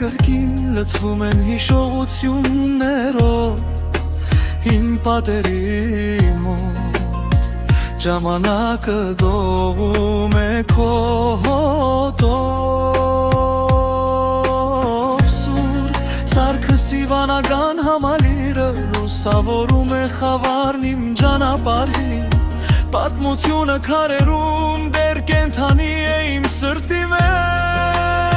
կրկին լցվում են հիշողություններով Հին պատերի մոտ Ժամանակը դողում է քո հոտով Սուր սարքս իվանական համալիրը Լուսավորում է խավարն իմ ճանապարհին Պատմությունը քարերում դեռ կենթանի է իմ սրտի մեջ